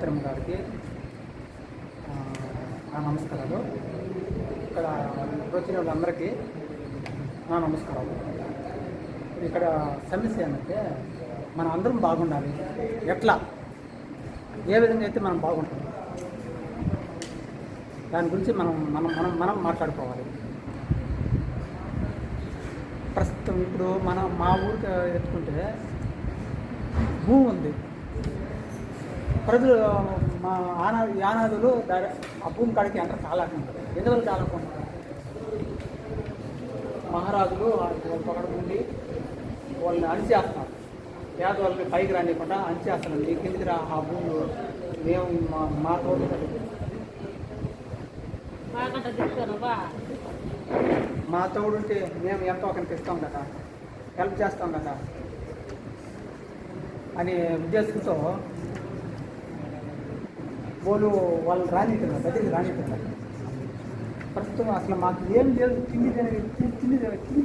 సావిత్రమ్మ గారికి నా నమస్కారాలు. ఇక్కడ వచ్చిన వాళ్ళందరికీ నా నమస్కారాలు. ఇక్కడ సమస్య ఏంటంటే మనం అందరం బాగుండాలి. ఎట్లా ఏ విధంగా అయితే మనం బాగుంటాం దాని గురించి మనం మనం మనం మనం మాట్లాడుకోవాలి. ప్రస్తుతం ఇప్పుడు మా ఊరికి ఎత్తుకుంటే భూమి ఉంది. ప్రజలు మా యానాదులు ఆ భూమి కాడికి ఎంత కాలాకుంటారు. ఎందువల్ల కాలకుంటారు? మహారాజులు ఒకటి ఉండి వాళ్ళని అణిచేస్తున్నారు. పేదవాళ్ళని పైకి రానికుండా అణిచేస్తున్నారు. మీ కిందికి రా, ఆ భూములు మేము మా తోడు మా తోడు ఉంటే మేము ఎంతో ఒకరికి ఇస్తాం కదా, హెల్ప్ చేస్తాం కదా అనే ఉద్దేశంతో వాళ్ళు రానిస్తున్నారు, బదిలీ రానిస్తున్నారు. ప్రస్తుతం అసలు మాకు ఏం లేదు. తిండి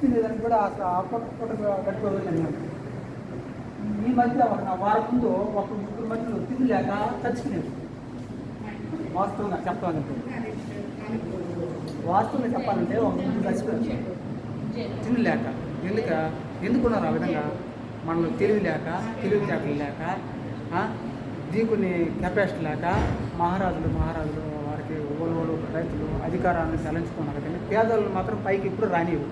తినేదానికి కూడా అసలు అప్పటి గడిపోయింది. ఈ మధ్య ఒక వారం ముందు ఒక ముగ్గురు మధ్యలో తిండి లేక చచ్చిపోయింది. వాస్తవంగా చెప్పాలంటే ఒక ముగ్గురు చచ్చిపోయింది తిండి లేక. ఎందుకున్నారు ఆ విధంగా? మనలో తెలివితేటలు లేక, దీకుని కెపాసిటీ లేక మహారాజులు వారికి ఓళ్ళు రైతులు అధికారాన్ని చలించుకున్నారు. కానీ పేదవాళ్ళు మాత్రం పైకి ఇప్పుడు రానివ్వు.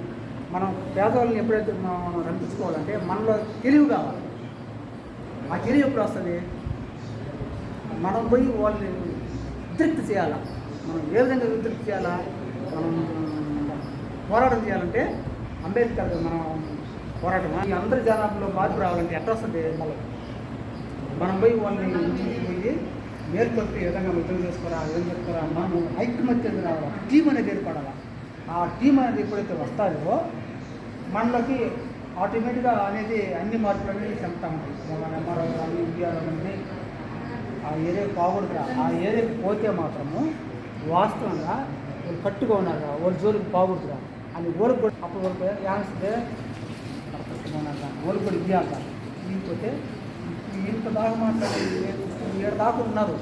మనం పేదవాళ్ళని ఎప్పుడైతే మనం రంపించుకోవాలంటే మనలో తెలివి కావాలి. ఆ తెలివి ఎప్పుడు వస్తుంది? మనం పోయి వాళ్ళని ఉద్రిక్తి చేయాలా. మనం ఏ విధంగా ఉద్రిక్తి చేయాలా? మనం పోరాటం చేయాలంటే అంబేద్కర్ మనం పోరాటం ఈ అందరి జనాభాలో మార్పు రావాలంటే ఎట్లా వస్తుంది? మనం పోయి వాళ్ళని పోయి మేల్కొట్టి ఏ విధంగా మిత్రులు చేసుకోరా, ఏం చేసుకోరా, మనం ఐక్యమత్యం రావాలా, టీం అనేది ఏర్పడాలా. ఆ టీం అనేది ఎప్పుడైతే వస్తారో మనలోకి ఆటోమేటిక్గా అనేది అన్ని మార్పులు అనేవి చెప్తా ఉంటాయి. మన ఎంఆర్ఓ కానీ ఇండియాలో అనేది ఆ ఏరియాకి పోకూడదురా. ఆ ఏరియాకి పోతే మాత్రము వాస్తవంగా వాళ్ళు కట్టుగా ఉన్నారు, వాళ్ళ జోలికి పోకూడదురా అని ఓడికి కూడా అప్పుడు వాళ్ళకి ఏమిస్తే ఓడికి కూడా ఇవ్వాలి. ఇవ్వకపోతే ఇంత దాకా మాట్లాడి 7 దాకా ఉన్నారు,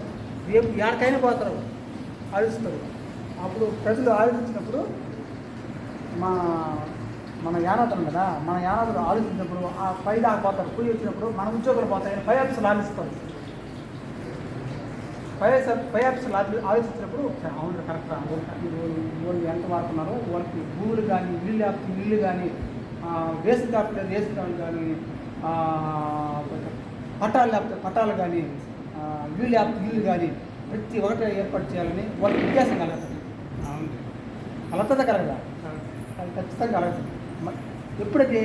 రేపు ఎక్కడికైనా పోతారు, ఆలోచిస్తారు. అప్పుడు ప్రజలు ఆలోచించినప్పుడు మన యానాదులు కదా, మన యానాదులు ఆలోచించినప్పుడు ఆ పై దాకా పోతారు. పోయి వచ్చినప్పుడు మన ఉద్యోగులు పోతాయి. పై ఆఫీసులు ఆలోచిస్తారు. పై ఆఫీసులు ఆలోచించినప్పుడు అవును కరెక్టా, వాళ్ళు ఎంత వాడుతున్నారో వాళ్ళకి భూములు కానీ ఇల్లు కానీ వేసిన కాపీ కానీ పట్టాలు లేకపోతే పట్టాలు కానీ ఇల్లు కానీ ప్రతి ఒక్కటి ఏర్పాటు చేయాలని వాళ్ళకి ఉద్దేశం కలుగుతుంది. కలుగుతుందా కలగదా? అది ఖచ్చితంగా కలుగుతుంది. ఎప్పుడైతే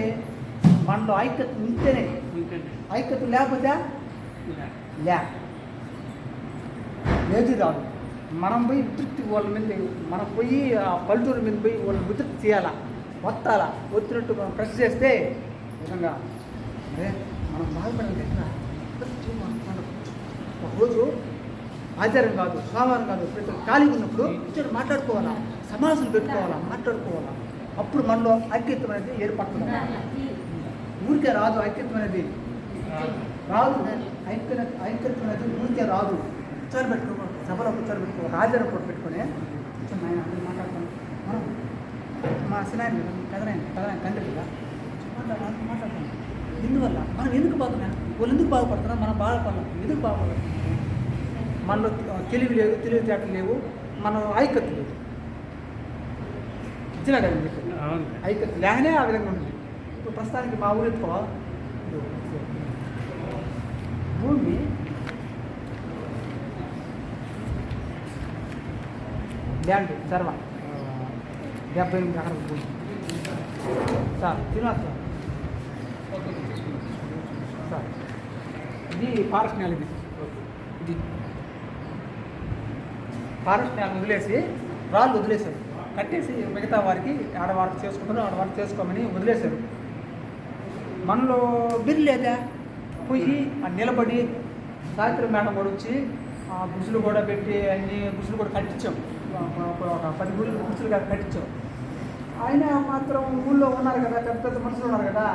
మనలో ఐక్యత ఉంటేనే. ఐక్యత లేకపోతే ఏది రాదు. మనం పోయి వితృప్తి వాళ్ళ మీద మనం పోయి ఆ పల్లెటూరు మీద పోయి వాళ్ళని వితృప్తి చేయాలా, వత్తాలా. వచ్చినట్టు మనం ప్రెస్ చేస్తే విధంగా అదే మనం బాగుపడాలి. ఎట్లా ఒకరోజు ఆచారం కాదు, సోమవారం కాదు, ప్రతి ఖాళీగా ఉన్నప్పుడు ఇచ్చాడు మాట్లాడుకోవాలా, సమాజం పెట్టుకోవాలా, మాట్లాడుకోవాలా. అప్పుడు మనలో ఐక్యత్వం అనేది ఏర్పడుతుంది. ఊరికే రాదు ఐక్యత్వం అనేది, రాదు. ఐక్యత్వం అనేది ఊరికే రాదు. కూర్చొని పెట్టుకోవాలి, సభలో కూర్చొని పెట్టుకోవాలి, ఆచారం కూడా పెట్టుకొని కూర్చొని ఆయన అందరూ మాట్లాడుతాను. మా సినాయన పెదనాయన తండ్రి కదా మాట్లాడతాను. ఇందువల్ల మనం ఎందుకు బాగున్నాం, వాళ్ళు ఎందుకు బాగుపడుతున్నాం, మనం బాధపడతాం. ఎందుకు బాగుపడతాం? మనలో తెలివితేటలు లేవు, మనం ఐక్యత లేదు. ఇచ్చినా కదా మీకు ఐక్యత లేకనే ఆ విధంగా ఉంటుంది. ఇప్పుడు ప్రస్తుతానికి మా ఊరితో భూమి ల్యాండ్ సర్వ 78 ఎకరాల భూమి సార్. శ్రీనివాస్ సార్, ఇది ఫారెస్ట్ నేల. ఇది ఫారెస్ట్ నేల వదిలేసి రాళ్ళు వదిలేశారు, కట్టేసి మిగతా వారికి ఆడవారికి చేసుకుంటారు, ఆడవారికి చేసుకోమని వదిలేశారు. మనలో బిల్లు లేదా పోయి నిలబడి సాయంత్రం మేడం కూడా వచ్చి గుసులు కూడా పెట్టి అన్ని గుసులు కూడా కట్టించాం. ఒక 10 గుసులు కట్టించాం. ఆయన మాత్రం ఊళ్ళో ఉన్నారు కదా, పెద్ద పెద్ద మనుషులు ఉన్నారు కదా,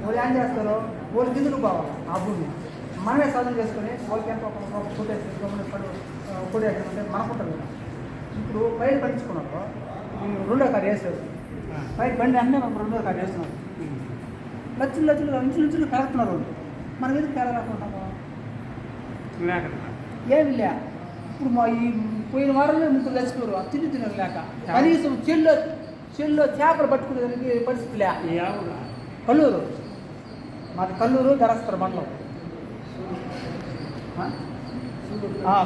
వాళ్ళు ఏం చేస్తారు? వాళ్ళు కిందకు పోవాలి. ఆ భూమి మనమే సాధన చేసుకొని వాళ్ళకి ఎంత ఒక ఫుడ్ వేసుకుంటే మనకుంటుంది కదా. ఇప్పుడు పైన పండించుకున్నారు రెండో కారు వేసారు, పైన బండి అన్నీ మనం రెండో కారు వేస్తున్నారు, లచ్చులు అంచులు కలుగుతున్నారు. మనం ఎందుకు కలగకుంటాము? ఏమి లే. ఇప్పుడు మా ఈ పోయిన వారంలో ముగ్గురు లచ్చుకోరు తిన్నారు లేక, కనీసం చెల్లో చేపలు పట్టుకునేదానికి పరిస్థితి లే. కల్లూరు, మాది కల్లూరు ధరస్తారు మండలం,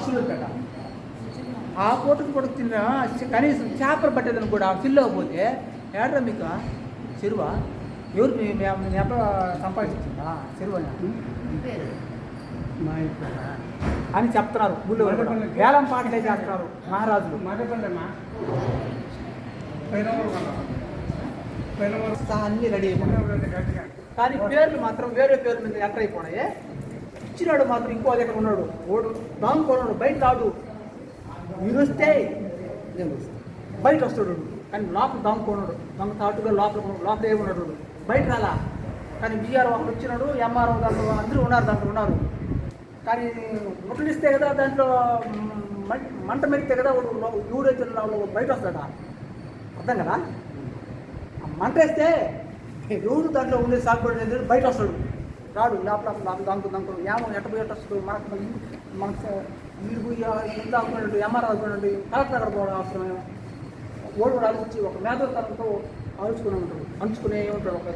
సూళ్ళూరుపేట. ఆ పూటకు తిన్న కనీసం చేపలు పట్టేదని కూడా చిల్లకపోతే ఏడ్రా మీకు చెరువా? ఎవరు మీ అబ్బ సంపాదించిందా చెరువు అని చెప్తున్నారు. గుళ్ళు వేలం పాటలే చేస్తున్నారు మహారాజులు. అన్నీ రెడీ అయిపోయినాయి, కానీ పేర్లు మాత్రం వేరే పేర్ల మీద ఎంటర్ అయిపోయినాయి. ఇచ్చినాడు మాత్రం ఇంకో దగ్గర ఉన్నాడు, ఓడు దాంకోన్నాడు, బయట రాడు. మీరు వస్తే బయట వస్తాడు, కానీ లోపల దాంకోన్నాడు, దొంగ తాటుగా లోపల ఏమున్నాడు, బయట రాలా. కానీ బీఆర్ఓ అక్కడ వచ్చినాడు, ఎంఆర్ఓ దాంట్లో అందరూ ఉన్నారు. కానీ ముట్టలిస్తే కదా దాంట్లో మంట మెరిగితే కదా ఊరైతే బయట వస్తాడా? అర్థం కదా. మంట వేస్తే ఎవరు దాంట్లో ఉండే సాగుబడి బయట వస్తాడు, రాడు. లోపల దాంకు ఏమో ఎట్ట వస్తాడు. మనకు మీరు ఎంత అనుకున్నట్టు ఎంఆర్ అనుకున్నట్టు కలెక్టర్ అక్కడ పోవడం అవసరమే. ఓడి కూడా ఆలోచించి ఒక మేధోతరంతో ఆలోచుకుని ఉంటాడు, అంచుకునే ఉంటాడు. ఒక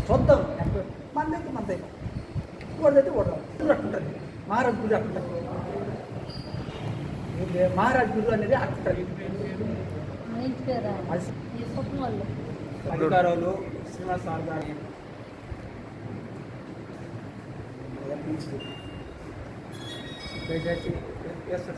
చూద్దాం మందైతే ఓడిదైతే ఓడదాం. అట్టుంటుంది మహారాజ్ గుడి, అట్టుంటుంది మహారాజ్ గుడి అనేది అట్టుంటుంది. అధికారులు శ్రీనివాస్ సార్ గారి దయచేసి